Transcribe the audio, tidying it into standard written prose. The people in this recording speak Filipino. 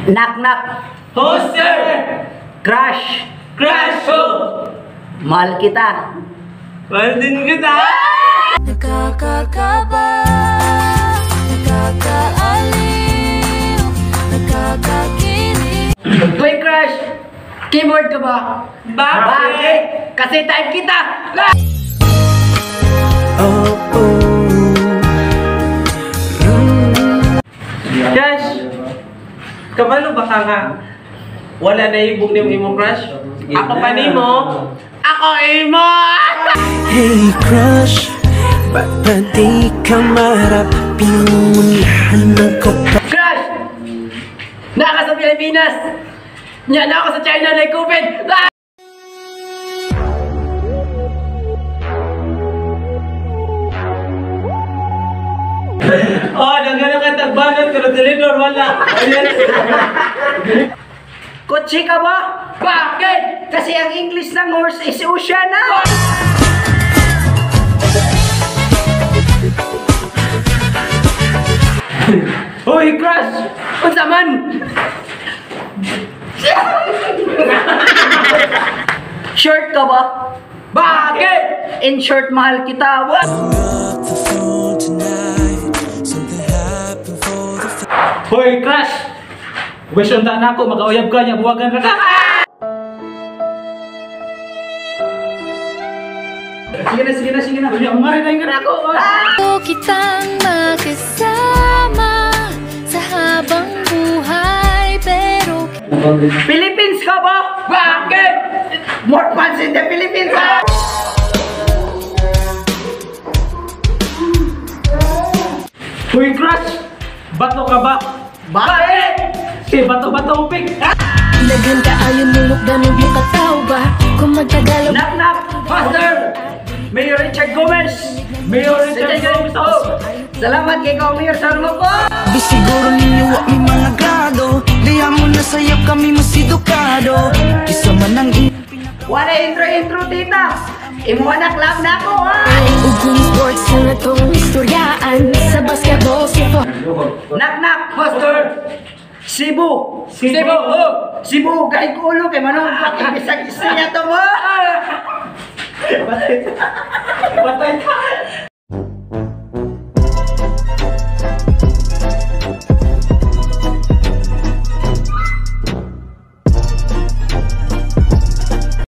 Knock knock. Who's there? Crush. Crush ko! Mahal kita. Mahal din kita! Nakakakaba, nakakaaliw, nakakakilig. Uy, Crush! Keyboard ka ba? Bakit? Kasi type kita! Crush! Kabalo ba ka nga? Wala na ibog ni mo crush? Ako pa ni mo? Ako imo! Hey crush, ba't ba di ka marap? Pinungunahan ng kapal. Crush! Naka sa Pilipinas! Nya na ako sa China na COVID! Oh, nagano ka tagbangan pero Telenor wala. Ayan. Kotse ka ba? Bakit? Kasi ang English ng horse is Oceana! Hoy, Crush! Unsa man? Short ka ba? Bakit? In short, mahal kita. What? Hoy, Crush! Wish on na ako, mag-auyab ka niya, buwagan ka ka! Sige na. Umarin na yung ako. Gusto kitang makasama sa habang buhay, pero Philippines ka ba? Bakit? More fans in the Philippines, ha? Hoy, Crush! Bato ka ba? Bakit? Bato pig! ilaghan ka ayon mulok ganun yung kataw ba? Kung magtagalog Knock knock! Master! Mayor Richard Gomez! Mayor Richard Gomez ako! Salamat kay Kong Mayor sa rumah ko! Di siguro ninyo wa may mga grado. Diya mo na sayap kami masidukado. Isa man ang Wala intro tita! Imo anak lang na ako, ha? ug kung sports na itong istoryaan sa basketball si Knock knock! Master! Cebu! Cebu! Oh! Cebu! Kahit ko ulo kay manong pakibisag-isa niya to mo! Patay ka!